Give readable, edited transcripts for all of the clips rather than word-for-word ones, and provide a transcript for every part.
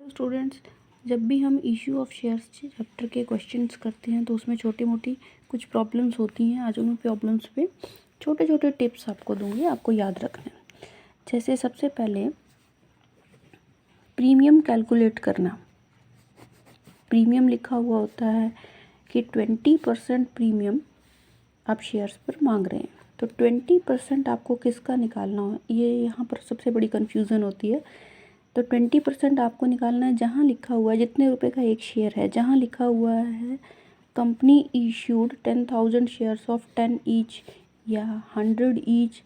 Students, जब भी हम इशू ऑफ शेयर्स चैप्टर के क्वेश्चंस करते हैं तो उसमें छोटी मोटी कुछ प्रॉब्लम्स होती हैं। आज उन प्रॉब्लम्स पे छोटे छोटे टिप्स आपको दूंगी, आपको याद रखना है। जैसे सबसे पहले प्रीमियम कैलकुलेट करना। प्रीमियम लिखा हुआ होता है कि 20% प्रीमियम आप शेयर्स पर मांग रहे हैं, तो 20% आपको किसका निकालना हो, ये यहाँ पर सबसे बड़ी कन्फ्यूज़न होती है। तो 20% आपको निकालना है जहाँ लिखा हुआ है जितने रुपए का एक शेयर है, जहाँ लिखा हुआ है company issued 10,000 shares of 10 each या 100 ईच।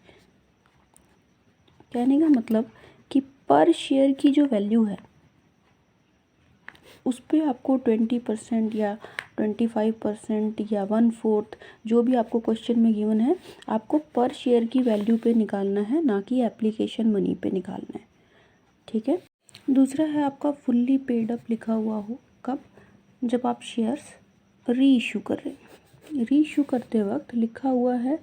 कहने का मतलब कि पर शेयर की जो वैल्यू है उस पर आपको 20% या 25% या 1/4 जो भी आपको क्वेश्चन में गिवन है, आपको पर शेयर की वैल्यू पे निकालना है, ना कि एप्लीकेशन मनी पे निकालना है। ठीक है। दूसरा है आपका फुल्ली पेड अप लिखा हुआ हो कब, जब आप शेयर्स री इशू कर रहे हैं। री इशू करते वक्त लिखा हुआ है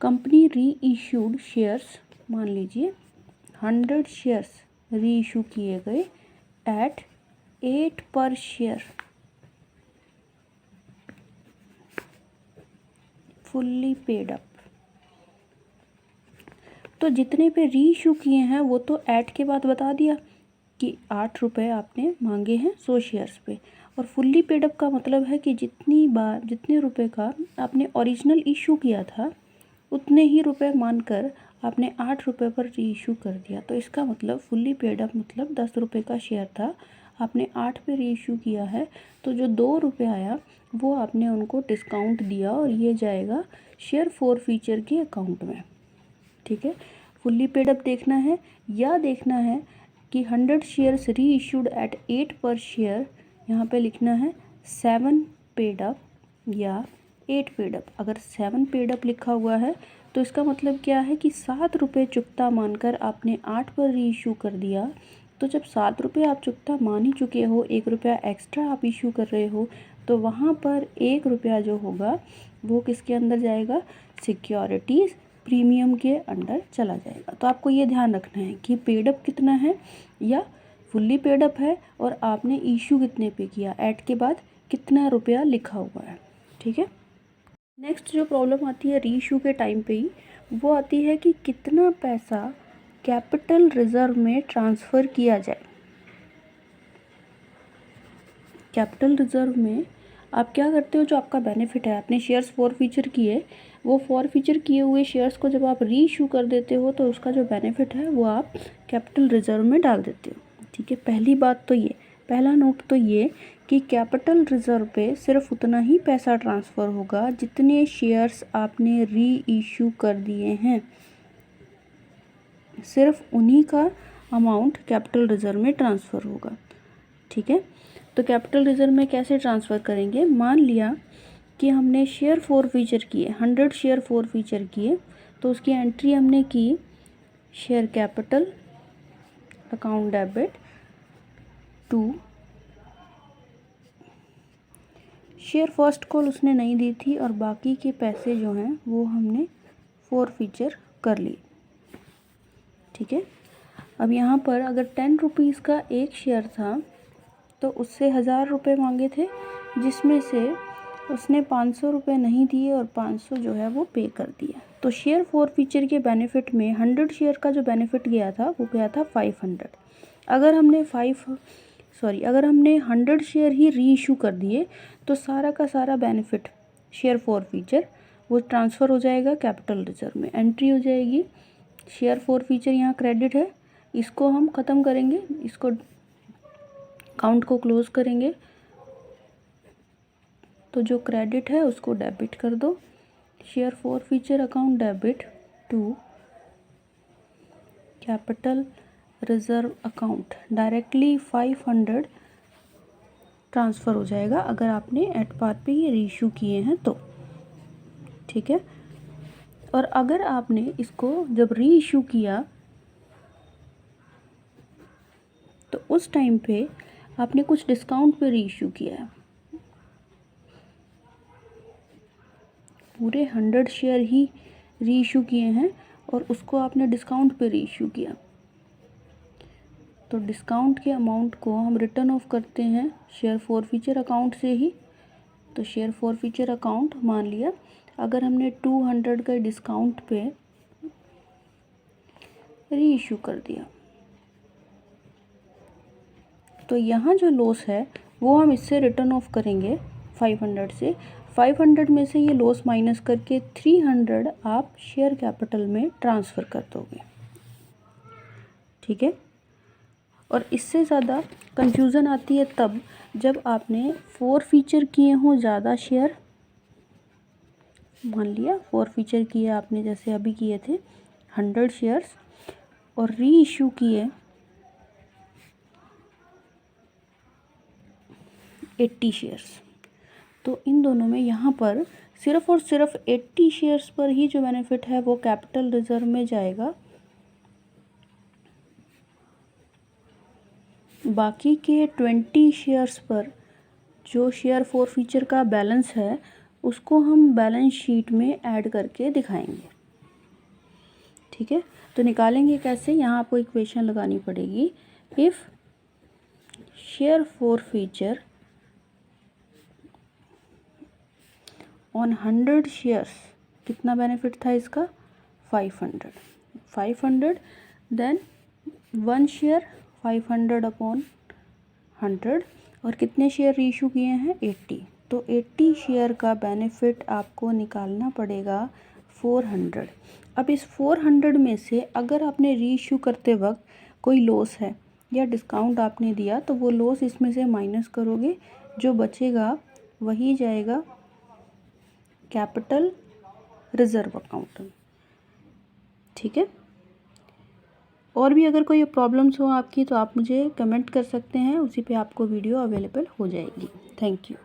कंपनी री इशूड शेयर्स, मान लीजिए 100 शेयर्स री इशू किए गए एट 8 पर शेयर, फुल्ली पेड अप। तो जितने पे री इशू किए हैं वो तो ऐड के बाद बता दिया कि 8 रुपये आपने मांगे हैं 100 शेयर्स पे, और फुल्ली पेड अप का मतलब है कि जितने रुपए का आपने ओरिजिनल इशू किया था उतने ही रुपए मानकर आपने 8 रुपये पर री इशू कर दिया। तो इसका मतलब फुल्ली पेड अप मतलब 10 रुपये का शेयर था, आपने 8 पे री इशू किया है, तो जो 2 रुपये आया वो आपने उनको डिस्काउंट दिया और ये जाएगा शेयर फॉर फीचर के अकाउंट में। ठीक है। फुल्ली पेड अप देखना है या देखना है कि 100 शेयर्स री इशूड एट 8 पर शेयर, यहाँ पे लिखना है 7 पेड अप या 8 पेड अप। अगर 7 पेड अप लिखा हुआ है तो इसका मतलब क्या है कि 7 रुपये चुकता मानकर आपने 8 पर री इशू कर दिया। तो जब 7 रुपये आप चुकता मान ही चुके हो, 1 रुपया एक्स्ट्रा आप इशू कर रहे हो, तो वहाँ पर 1 रुपया जो होगा वो किसके अंदर जाएगा, सिक्योरिटीज़ प्रीमियम के अंडर चला जाएगा। तो आपको ये ध्यान रखना है कि पेडअप कितना है या फुल्ली पेडअप है और आपने इशू कितने पे किया, ऐड के बाद कितना रुपया लिखा हुआ है। ठीक है। नेक्स्ट जो प्रॉब्लम आती है री इशू के टाइम पे ही, वो आती है कि कितना पैसा कैपिटल रिजर्व में ट्रांसफ़र किया जाए। कैपिटल रिजर्व में आप क्या करते हो, जो आपका बेनिफिट है, आपने शेयर्स फॉर फीचर किए, वो फॉर फीचर किए हुए शेयर्स को जब आप री इशू कर देते हो तो उसका जो बेनिफिट है वो आप कैपिटल रिजर्व में डाल देते हो। ठीक है। पहली बात तो ये, पहला नोट तो ये कि कैपिटल रिजर्व पे सिर्फ उतना ही पैसा ट्रांसफ़र होगा जितने शेयर्स आपने री इशू कर दिए हैं, सिर्फ उन्हीं का अमाउंट कैपिटल रिजर्व में ट्रांसफ़र होगा। ठीक है। तो कैपिटल रिजर्व में कैसे ट्रांसफ़र करेंगे, मान लिया कि हमने शेयर फॉर फीचर किए, 100 शेयर फॉर फीचर किए, तो उसकी एंट्री हमने की share capital account debit to share first call उसने नहीं दी थी और बाकी के पैसे जो हैं वो हमने फॉर फीचर कर लिए। ठीक है। अब यहाँ पर अगर 10 रुपीज़ का एक शेयर था तो उससे 1000 रुपये मांगे थे, जिसमें से उसने 500 रुपये नहीं दिए और 500 जो है वो पे कर दिया। तो शेयर फॉर फीचर के बेनिफिट में 100 शेयर का जो बेनिफिट गया था वो गया था 500। अगर हमने 100 शेयर ही री इशू कर दिए तो सारा का सारा बेनिफिट शेयर फॉर फीचर वो ट्रांसफ़र हो जाएगा कैपिटल रिजर्व में, एंट्री हो जाएगी शेयर फॉर फीचर, यहाँ क्रेडिट है, इसको हम ख़त्म करेंगे, इसको अकाउंट को क्लोज़ करेंगे, तो जो क्रेडिट है उसको डेबिट कर दो, share forfeiture account debit to capital reserve account, directly 500 transfer हो जाएगा अगर आपने एट पार पे ये रीइशू किए हैं तो। ठीक है। और अगर आपने इसको जब री इशू किया तो उस टाइम पे आपने कुछ डिस्काउंट पे री इशू किया है, पूरे 100 शेयर ही री इशू किए हैं और उसको आपने डिस्काउंट पे री इशू किया, तो डिस्काउंट के अमाउंट को हम रिटर्न ऑफ करते हैं शेयर फॉरफीचर अकाउंट से ही। तो शेयर फॉरफीचर अकाउंट मान लिया, अगर हमने 200 का डिस्काउंट पे री इशू कर दिया, तो यहाँ जो लॉस है वो हम इससे रिटर्न ऑफ करेंगे 500 से। 500 में से ये लॉस माइनस करके 300 आप शेयर कैपिटल में ट्रांसफ़र कर दोगे, ठीक है। और इससे ज़्यादा कंफ्यूज़न आती है तब जब आपने फॉरफीचर किए हों ज़्यादा शेयर। मान लिया फॉरफीचर किए आपने, जैसे अभी किए थे 100 शेयर्स, और री इशू किए 80 शेयर्स। तो इन दोनों में यहाँ पर सिर्फ़ और सिर्फ 80 शेयर्स पर ही जो बेनिफिट है वो कैपिटल रिजर्व में जाएगा। बाकी के 20 शेयर्स पर जो शेयर फॉरफीचर का बैलेंस है उसको हम बैलेंस शीट में ऐड करके दिखाएंगे, ठीक है। तो निकालेंगे कैसे, यहाँ आपको इक्वेशन लगानी पड़ेगी। If share forfeiture on 100 shares, कितना बेनिफिट था इसका 500, देन 1 शेयर 500 अपॉन 100, और कितने शेयर रीइशू किए हैं 80। तो 80 शेयर का बेनिफिट आपको निकालना पड़ेगा 400। अब इस 400 में से अगर आपने रीइशू करते वक्त कोई लॉस है या डिस्काउंट आपने दिया तो वो लॉस इसमें से माइनस करोगे, जो बचेगा वही जाएगा कैपिटल रिजर्व अकाउंट, ठीक है। और भी अगर कोई प्रॉब्लम्स हो आपकी तो आप मुझे कमेंट कर सकते हैं, उसी पे आपको वीडियो अवेलेबल हो जाएगी। Thank you.